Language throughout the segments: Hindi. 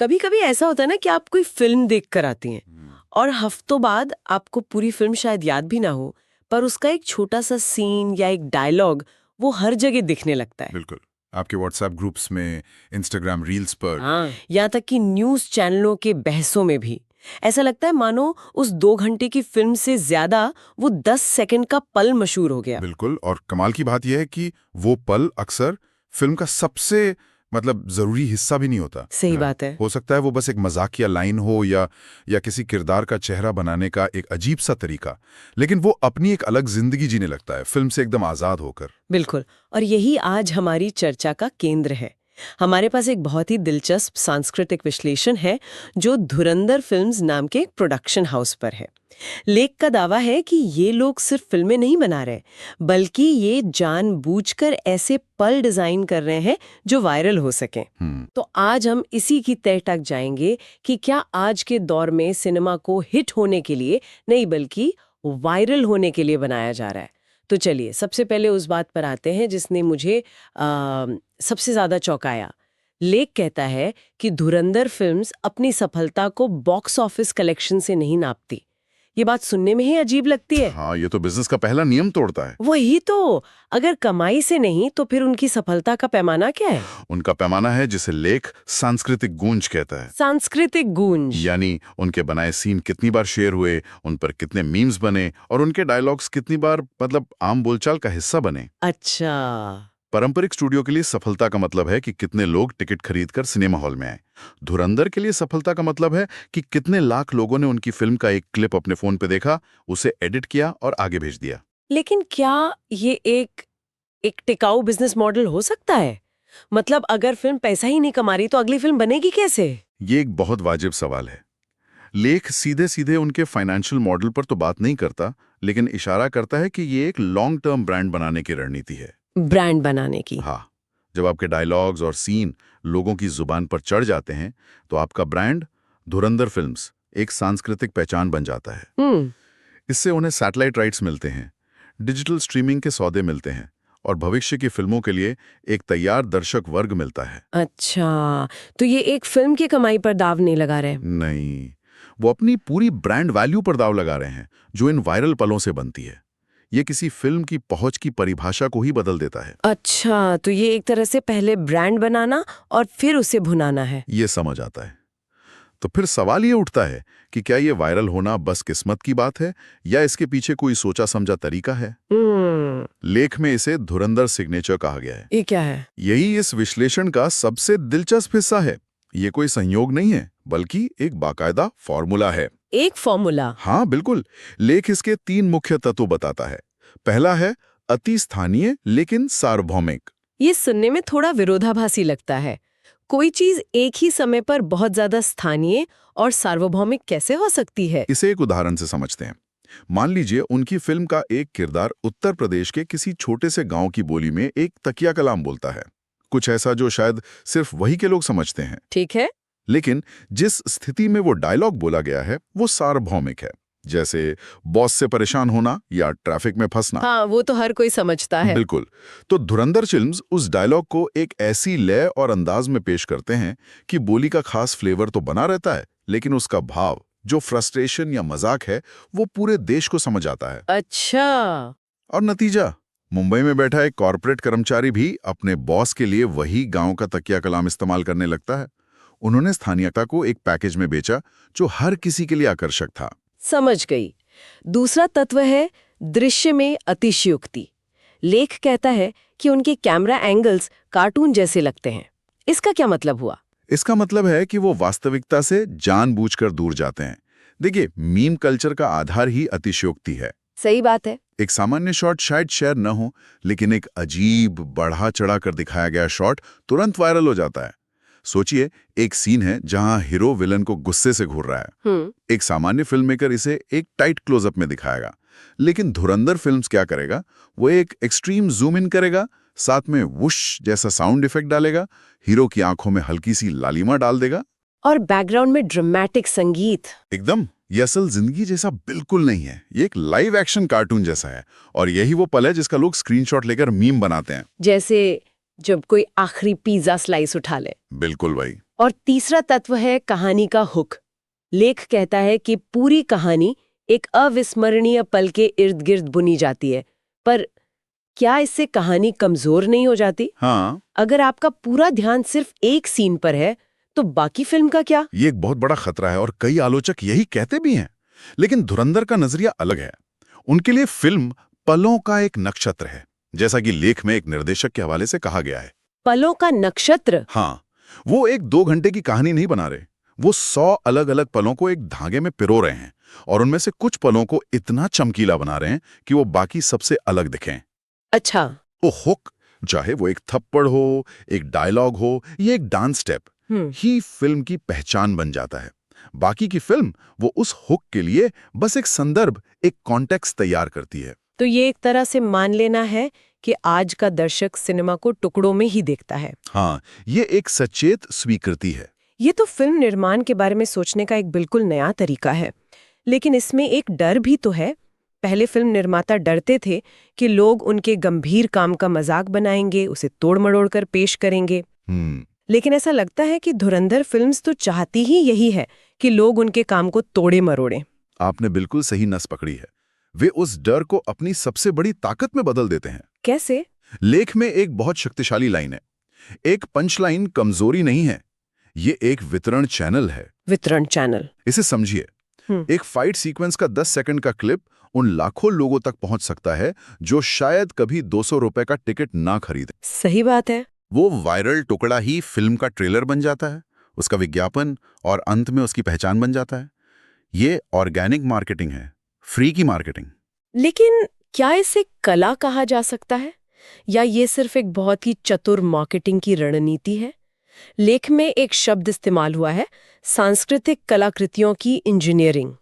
कभी कभी ऐसा होता है ना कि आप कोई फिल्म देख कर आती हैं और हफ्तों बाद आपको पूरी फिल्म शायद याद भी ना हो, पर उसका एक छोटा सा सीन या एक डायलॉग वो हर जगह दिखने लगता है। बिल्कुल। आपके व्हाट्सएप ग्रुप्स में, इंस्टाग्राम रील्स पर। हाँ, यहाँ तक कि न्यूज चैनलों के बहसों में भी ऐसा लगता है मानो उस 2 घंटे की फिल्म से ज्यादा वो 10 सेकंड का पल मशहूर हो गया। बिल्कुल। और कमाल की बात यह है कि वो पल अक्सर फिल्म का सबसे जरूरी हिस्सा भी नहीं होता। सही बात है। हो सकता है वो बस एक मजाकिया लाइन हो या किसी किरदार का चेहरा बनाने का एक अजीब सा तरीका, लेकिन वो अपनी एक अलग जिंदगी जीने लगता है फिल्म से एकदम आजाद होकर। बिल्कुल, और यही आज हमारी चर्चा का केंद्र है। हमारे पास एक बहुत ही दिलचस्प सांस्कृतिक विश्लेषण है जो धुरंधर फिल्म्स नाम के एक प्रोडक्शन हाउस पर है। लेख का दावा है कि ये लोग सिर्फ फिल्में नहीं बना रहे, बल्कि ये जानबूझकर ऐसे पल डिजाइन कर रहे हैं जो वायरल हो सकें। तो आज हम इसी की तह तक जाएंगे कि क्या आज के दौर में सिनेमा को हिट होने के लिए नहीं बल्कि वायरल होने के लिए बनाया जा रहा है। तो चलिए सबसे पहले उस बात पर आते हैं जिसने मुझे सबसे ज्यादा चौंकाया। लेख कहता है कि धुरंधर फिल्म्स अपनी सफलता को बॉक्स ऑफिस कलेक्शन से नहीं नापती। ये बात सुनने में ही अजीब लगती है। हाँ, ये तो बिजनेस का पहला नियम तोड़ता है। वही तो, अगर कमाई से नहीं तो फिर उनकी सफलता का पैमाना क्या है? उनका पैमाना है जिसे लेख सांस्कृतिक गूंज कहता है। सांस्कृतिक गूंज यानी उनके बनाए सीन कितनी बार शेयर हुए, उन पर कितने मीम्स बने और उनके डायलॉग्स कितनी बार आम बोलचाल का हिस्सा बने। अच्छा, पारंपरिक स्टूडियो के लिए सफलता का मतलब है कि कितने लोग टिकट खरीदकर सिनेमा हॉल में आए। धुरंधर के लिए सफलता का मतलब है कि कितने लाख लोगों ने उनकी फिल्म का एक क्लिप अपने फोन पे देखा, उसे एडिट किया और आगे भेज दिया। लेकिन क्या ये एक टिकाऊ बिजनेस मॉडल हो सकता है? मतलब अगर फिल्म पैसा ही नहीं कमा रही तो अगली फिल्म बनेगी कैसे? ये एक बहुत वाजिब सवाल है। लेख सीधे सीधे उनके फाइनेंशियल मॉडल पर तो बात नहीं करता, लेकिन इशारा करता है कि ये एक लॉन्ग टर्म ब्रांड बनाने की रणनीति है। ब्रांड बनाने की? हाँ, जब आपके डायलॉग्स और सीन लोगों की जुबान पर चढ़ जाते हैं तो आपका ब्रांड धुरंधर फिल्म्स एक सांस्कृतिक पहचान बन जाता है। इससे उन्हें सैटेलाइट राइट्स मिलते हैं, डिजिटल स्ट्रीमिंग के सौदे मिलते हैं और भविष्य की फिल्मों के लिए एक तैयार दर्शक वर्ग मिलता है। अच्छा, तो ये एक फिल्म की कमाई पर दाव नहीं लगा रहे? नहीं, वो अपनी पूरी ब्रांड वैल्यू पर दाव लगा रहे हैं जो इन वायरल पलों से बनती है। ये किसी फिल्म की पहुंच की परिभाषा को ही बदल देता है। अच्छा, तो ये एक तरह से पहले ब्रांड बनाना और फिर उसे भुनाना है। ये समझ आता है। तो फिर सवाल ये उठता है कि क्या ये वायरल होना बस किस्मत की बात है या इसके पीछे कोई सोचा समझा तरीका है? लेख में इसे धुरंधर सिग्नेचर कहा गया है। ये क्या है? यही इस विश्लेषण का सबसे दिलचस्प हिस्सा है। ये कोई संयोग नहीं है, बल्कि एक बाकायदा फॉर्मूला है। एक फॉर्मूला? हाँ बिल्कुल। लेख इसके 3 मुख्य तत्व बताता है। पहला है अति स्थानीय लेकिन सार्वभौमिक। ये सुनने में थोड़ा विरोधाभासी लगता है। कोई चीज एक ही समय पर बहुत ज्यादा स्थानीय और सार्वभौमिक कैसे हो सकती है? इसे एक उदाहरण से समझते हैं। मान लीजिए उनकी फिल्म का एक किरदार उत्तर प्रदेश के किसी छोटे से गांव की बोली में एक तकिया कलाम बोलता है, कुछ ऐसा जो शायद सिर्फ वही के लोग समझते हैं। ठीक है। लेकिन जिस स्थिति में वो डायलॉग बोला गया है वो सार्वभौमिक है, जैसे बॉस से परेशान होना या ट्रैफिक में फंसना। हाँ, वो तो हर कोई समझता है। बिल्कुल। तो धुरंधर फिल्म्स उस डायलॉग को एक ऐसी लय और अंदाज में पेश करते हैं कि बोली का खास फ्लेवर तो बना रहता है, लेकिन उसका भाव, जो फ्रस्ट्रेशन या मजाक है, वो पूरे देश को समझ आता है। अच्छा। और नतीजा, मुंबई में बैठा एक कॉर्पोरेट कर्मचारी भी अपने बॉस के लिए वही गांव का तकिया कलाम इस्तेमाल करने लगता है। उन्होंने स्थानीयता को एक पैकेज में बेचा जो हर किसी के लिए आकर्षक था। समझ गई। दूसरा तत्व है दृश्य में अतिशयोक्ति। लेख कहता है कि उनके कैमरा एंगल्स कार्टून जैसे लगते हैं। इसका क्या मतलब हुआ? इसका मतलब है कि वो वास्तविकता से जानबूझकर दूर जाते हैं। देखिए, मीम कल्चर का आधार ही अतिशयोक्ति है। सही बात है। एक सामान्य शॉट शायद शेयर न हो, लेकिन एक अजीब बढ़ा चढ़ा कर दिखाया गया शॉट तुरंत वायरल हो जाता है। सोचिए, एक सीन है जहां हीरो विलन को गुस्से से घूर रहा है। एक सामान्य फिल्म मेकर इसे एक टाइट क्लोजअप में दिखाएगा, लेकिन धुरंधर फिल्म्स क्या करेगा, वो एक एक्सट्रीम जूम इन करेगा, साथ में वुश जैसा साउंड इफेक्ट डालेगा, हीरो की आंखों में हल्की सी लालिमा डाल देगा और बैकग्राउंड में ड्रामेटिक संगीत। एकदम। ये असल जिंदगी जैसा बिल्कुल नहीं है, ये एक लाइव एक्शन कार्टून जैसा है। और यही वो पल है जिसका लोग स्क्रीनशॉट लेकर मीम बनाते हैं। जैसे जब कोई आखिरी पिज्जा स्लाइस उठा ले। बिल्कुल भाई। और तीसरा तत्व है कहानी का हुक। लेख कहता है कि पूरी कहानी एक अविस्मरणीय पल के इर्द गिर्द बुनी जाती है, पर क्या इससे कहानी कमजोर नहीं हो जाती? हाँ, अगर आपका पूरा ध्यान सिर्फ एक सीन पर है तो बाकी फिल्म का क्या? ये एक बहुत बड़ा खतरा है और कई आलोचक यही कहते भी हैं। लेकिन धुरंधर का नजरिया अलग है। उनके लिए फिल्म पलों का एक नक्षत्र है, जैसा कि लेख में एक निर्देशक के हवाले से कहा गया है। पलों का नक्षत्र? हाँ, वो एक 2 घंटे की कहानी नहीं बना रहे, वो 100 अलग अलग पलों को एक धागे में पिरो रहे हैं और उनमें से कुछ पलों को इतना चमकीला बना रहे हैं कि वो बाकी सबसे अलग दिखें। अच्छा। वो हुक, चाहे वो एक थप्पड़ हो, एक डायलॉग हो या एक डांस स्टेप, ही फिल्म की पहचान बन जाता है। बाकी की फिल्म वो उस हुक के लिए बस एक संदर्भ, एक कॉन्टेक्स्ट तैयार करती है। तो ये एक तरह से मान लेना है कि आज का दर्शक सिनेमा को टुकड़ों में ही देखता है। हाँ, ये एक सचेत स्वीकृति है। ये तो फिल्म निर्माण के बारे में सोचने का एक बिल्कुल नया तरीका है, लेकिन इसमें एक डर भी तो है। पहले फिल्म निर्माता डरते थे कि लोग उनके गंभीर काम का मजाक बनाएंगे, उसे तोड़ मड़ोड़ कर पेश करेंगे। लेकिन ऐसा लगता है कि धुरंधर फिल्म्स तो चाहती ही यही है कि लोग उनके काम को तोड़े मरोड़ें। आपने बिल्कुल सही नस पकड़ी है। वे उस डर को अपनी सबसे बड़ी ताकत में बदल देते हैं। कैसे? लेख में एक बहुत शक्तिशाली लाइन है। एक पंच लाइन कमजोरी नहीं है, ये एक वितरण चैनल है। वितरण चैनल? इसे समझिए। एक फाइट सीक्वेंस का 10 सेकंड का क्लिप उन लाखों लोगों तक पहुंच सकता है जो शायद कभी 200 रुपए का टिकट ना खरीदे। सही बात है। वो वायरल टुकड़ा ही फिल्म का ट्रेलर बन जाता है, उसका विज्ञापन, और अंत में उसकी पहचान बन जाता है। ये ऑर्गेनिक मार्केटिंग है, फ्री की मार्केटिंग। लेकिन क्या इसे कला कहा जा सकता है, या ये सिर्फ एक बहुत ही चतुर मार्केटिंग की रणनीति है? लेख में एक शब्द इस्तेमाल हुआ है, सांस्कृतिक कलाकृतियों की इंजीनियरिंग।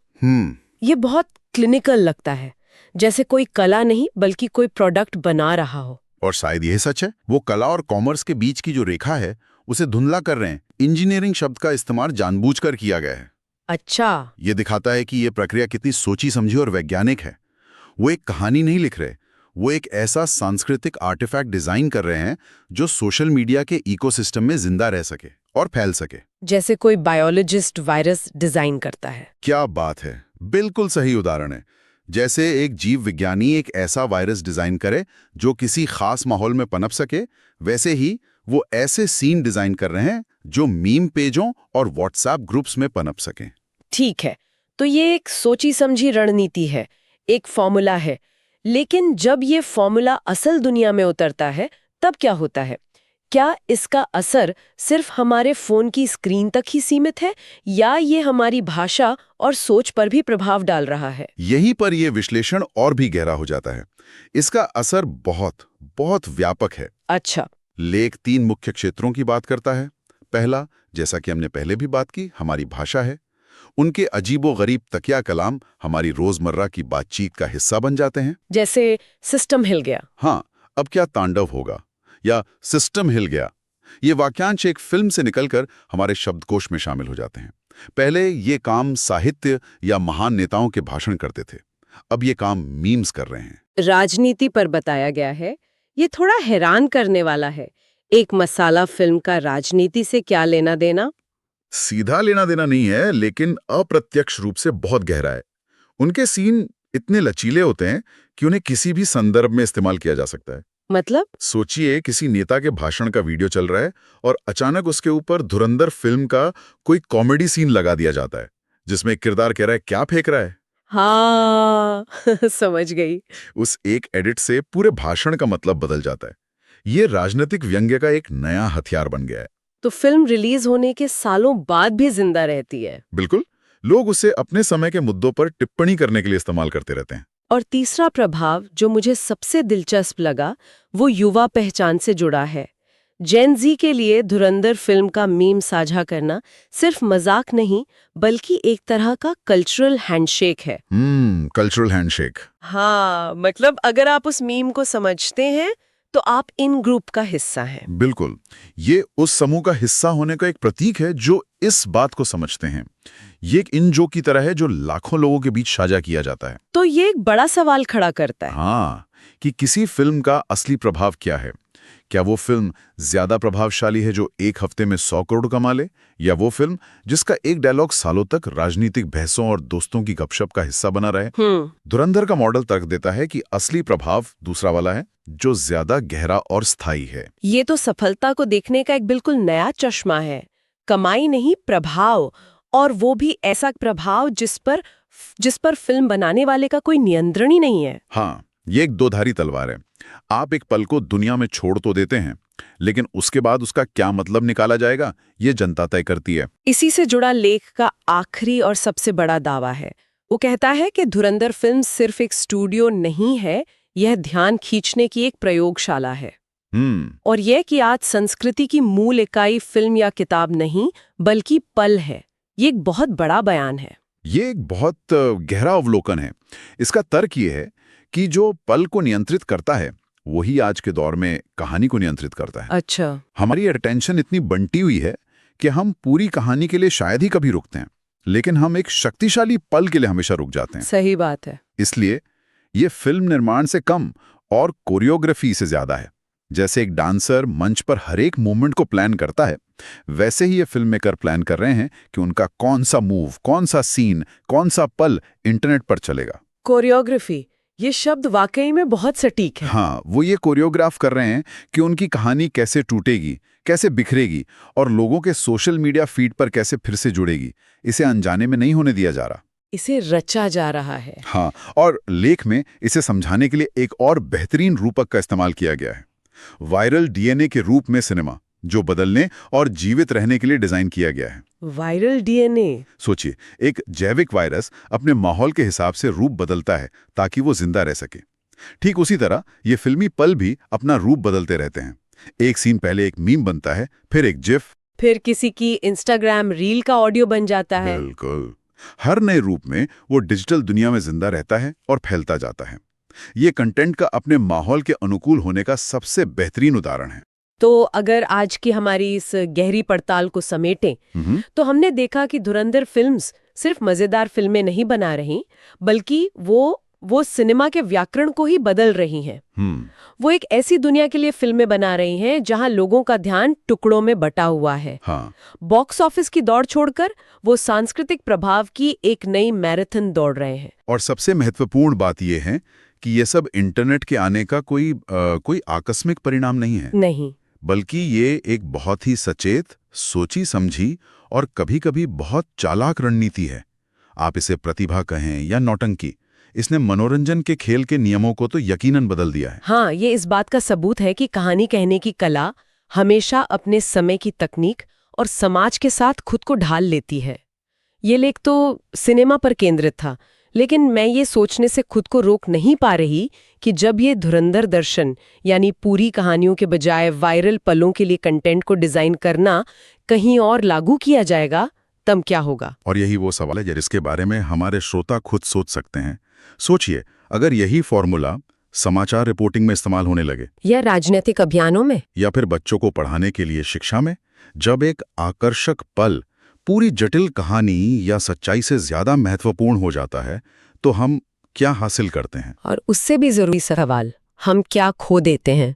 ये बहुत क्लिनिकल लगता है, जैसे कोई कला नहीं बल्कि कोई प्रोडक्ट बना रहा हो। और शायद यह सच है। वो कला और कॉमर्स के बीच की जो रेखा है उसे धुंधला कर रहे हैं। इंजीनियरिंग शब्द का इस्तेमाल जानबूझकर किया गया है। अच्छा। ये दिखाता है कि ये प्रक्रिया कितनी सोची समझी और वैज्ञानिक है। वो एक कहानी नहीं लिख रहे, वो एक ऐसा सांस्कृतिक आर्टिफैक्ट डिजाइन कर रहे हैं जो सोशल मीडिया के इकोसिस्टम में जिंदा रह सके और फैल सके। जैसे कोई बायोलॉजिस्ट वायरस डिजाइन करता है। क्या बात है, बिल्कुल सही उदाहरण है। जैसे एक जीव विज्ञानी एक ऐसा वायरस डिजाइन करे जो किसी खास माहौल में पनप सके, वैसे ही वो ऐसे सीन डिजाइन कर रहे हैं जो मीम पेजों और व्हाट्सएप ग्रुप्स में पनप सकें। ठीक है, तो ये एक सोची समझी रणनीति है, एक फॉर्मूला है। लेकिन जब ये फॉर्मूला असल दुनिया में उतरता है तब क्या होता है? क्या इसका असर सिर्फ हमारे फोन की स्क्रीन तक ही सीमित है, या ये हमारी भाषा और सोच पर भी प्रभाव डाल रहा है? यहीं पर यह विश्लेषण और भी गहरा हो जाता है। इसका असर बहुत बहुत व्यापक है। अच्छा। लेख 3 मुख्य क्षेत्रों की बात करता है। पहला, जैसा कि हमने पहले भी बात की, हमारी भाषा है। उनके अजीबोगरीब तकिया कलाम हमारी रोजमर्रा की बातचीत का हिस्सा बन जाते हैं। जैसे सिस्टम हिल गया। हाँ, अब क्या तांडव होगा, या सिस्टम हिल गया, ये वाक्यांश एक फिल्म से निकलकर हमारे शब्दकोश में शामिल हो जाते हैं। पहले ये काम साहित्य या महान नेताओं के भाषण करते थे, अब ये काम मीम्स कर रहे हैं। राजनीति पर बताया गया है। ये थोड़ा हैरान करने वाला है। एक मसाला फिल्म का राजनीति से क्या लेना देना? सीधा लेना देना नहीं है, लेकिन अप्रत्यक्ष रूप से बहुत गहरा है। उनके सीन इतने लचीले होते हैं कि उन्हें किसी भी संदर्भ में इस्तेमाल किया जा सकता है। मतलब? सोचिए, किसी नेता के भाषण का वीडियो चल रहा है और अचानक उसके ऊपर धुरंधर फिल्म का कोई कॉमेडी सीन लगा दिया जाता है जिसमें एक किरदार कह रहा है, क्या फेंक रहा है। हाँ समझ गई। उस एक एडिट से पूरे भाषण का मतलब बदल जाता है। ये राजनीतिक व्यंग्य का एक नया हथियार बन गया है। तो फिल्म रिलीज होने के सालों बाद भी जिंदा रहती है। बिल्कुल, लोग उसे अपने समय के मुद्दों पर टिप्पणी करने के लिए इस्तेमाल करते रहते हैं। और तीसरा प्रभाव जो मुझे सबसे दिलचस्प लगा, वो युवा पहचान से जुड़ा है। जेन जी के लिए धुरंधर फिल्म का मीम साझा करना सिर्फ मजाक नहीं बल्कि एक तरह का कल्चरल हैंडशेक है। Cultural handshake. हाँ, मतलब अगर आप उस मीम को समझते हैं तो आप इन ग्रुप का हिस्सा हैं। बिल्कुल, ये उस समूह का हिस्सा होने का एक प्रतीक है जो इस बात को समझते हैं। ये एक इन जो की तरह है जो लाखों लोगों के बीच साझा किया जाता है। तो ये एक बड़ा सवाल खड़ा करता है। हाँ, कि किसी फिल्म का असली प्रभाव क्या है। क्या वो फिल्म ज्यादा प्रभावशाली है जो एक हफ्ते में 100 करोड़ कमा ले, या वो फिल्म जिसका एक डायलॉग सालों तक राजनीतिक बहसों और दोस्तों की गपशप का हिस्सा बना रहे? धुरंधर का मॉडल तर्क देता है कि असली प्रभाव दूसरा वाला है, जो ज्यादा गहरा और स्थायी है। ये तो सफलता को देखने का एक बिल्कुल नया चश्मा है। कमाई नहीं, प्रभाव, और वो भी ऐसा प्रभाव जिस पर फिल्म बनाने वाले का कोई नियंत्रण ही नहीं है। हाँ, ये एक दोधारी तलवार है। आप एक पल को दुनिया में छोड़ तो देते हैं, लेकिन उसके बाद उसका क्या मतलब निकाला जाएगा, ये जनता तय करती है। इसी से जुड़ा लेख का आखिरी और सबसे बड़ा दावा है। वो कहता है कि धुरंधर फिल्म सिर्फ एक स्टूडियो नहीं है, यह ध्यान खींचने की एक प्रयोगशाला है। और यह कि आज संस्कृति की मूल इकाई फिल्म या किताब नहीं, बल्कि पल है। ये एक बहुत बड़ा बयान है। ये एक बहुत गहरा अवलोकन है। इसका तर्क ये है कि जो पल को नियंत्रित करता है वही आज के दौर में कहानी को नियंत्रित करता है। अच्छा। हमारी अटेंशन इतनी बंटी हुई है कि हम पूरी कहानी के लिए शायद ही कभी रुकते हैं, लेकिन हम एक शक्तिशाली पल के लिए हमेशा रुक जाते हैं। सही बात है। इसलिए ये फिल्म निर्माण से कम और कोरियोग्राफी से ज्यादा है। जैसे एक डांसर मंच पर हर एक मूवमेंट को प्लान करता है, वैसे ही ये फिल्म मेकर प्लान कर रहे हैं कि उनका कौन सा मूव, कौन सा सीन, कौन सा पल इंटरनेट पर चलेगा। कोरियोग्राफी, ये शब्द वाकई में बहुत सटीक है। हाँ, वो ये कोरियोग्राफ कर रहे हैं कि उनकी कहानी कैसे टूटेगी, कैसे बिखरेगी और लोगों के सोशल मीडिया फीड पर कैसे फिर से जुड़ेगी। इसे अनजाने में नहीं होने दिया जा रहा, इसे रचा जा रहा है। हाँ, और लेख में इसे समझाने के लिए एक और बेहतरीन रूपक का इस्तेमाल किया गया है। वायरल डीएनए के रूप में सिनेमा, जो बदलने और जीवित रहने के लिए डिजाइन किया गया है। Viral DNA? सोचिए, एक जैविक वायरस अपने माहौल के हिसाब से रूप बदलता है ताकि वो जिंदा रह सके। ठीक उसी तरह ये फिल्मी पल भी अपना रूप बदलते रहते हैं। एक सीन पहले एक मीम बनता है, फिर एक जिफ, फिर किसी की इंस्टाग्राम रील का ऑडियो बन जाता है। बिल्कुल। हर नए रूप में वो डिजिटल दुनिया में जिंदा रहता है और फैलता जाता है। ये कंटेंट का अपने माहौल के अनुकूल होने का सबसे बेहतरीन उदाहरण है। तो अगर आज की हमारी इस गहरी पड़ताल को समेटें, तो हमने देखा कि धुरंधर फिल्म्स सिर्फ मजेदार फिल्में नहीं बना रही, बल्कि वो सिनेमा के व्याकरण को ही बदल रही हैं। वो एक ऐसी दुनिया के लिए फिल्में बना रही हैं जहां लोगों का ध्यान टुकड़ों में बटा हुआ है। हाँ। बॉक्स ऑफिस की दौड़ छोड़कर वो सांस्कृतिक प्रभाव की एक नई मैराथन दौड़ रहे हैं। और सबसे महत्वपूर्ण बात यह है कि ये सब इंटरनेट के आने का कोई आकस्मिक परिणाम नहीं है। नहीं, बल्कि ये एक बहुत ही सचेत, सोची समझी और कभी-कभी बहुत चालाक रणनीति है। आप इसे प्रतिभा कहें या नौटंकी, इसने मनोरंजन के खेल के नियमों को तो यकीनन बदल दिया है। हाँ, ये इस बात का सबूत है कि कहानी कहने की कला हमेशा अपने समय की तकनीक और समाज के साथ खुद को ढाल लेती है। ये लेख तो सिनेमा पर केंद्रित था, लेकिन मैं ये सोचने से खुद को रोक नहीं पा रही कि जब ये धुरंधर दर्शन, यानी पूरी कहानियों के बजाय वायरल पलों के लिए कंटेंट को डिजाइन करना कहीं और लागू किया जाएगा, तब क्या होगा? और यही वो सवाल है जिसके बारे में हमारे श्रोता खुद सोच सकते हैं। सोचिए, अगर यही फॉर्मूला समाचार रिपोर्टिंग में इस्तेमाल होने लगे, या राजनीतिक अभियानों में, या फिर बच्चों को पढ़ाने के लिए शिक्षा में, जब एक आकर्षक पल पूरी जटिल कहानी या सच्चाई से ज्यादा महत्वपूर्ण हो जाता है, तो हम क्या हासिल करते हैं? और उससे भी जरूरी सवाल, हम क्या खो देते हैं?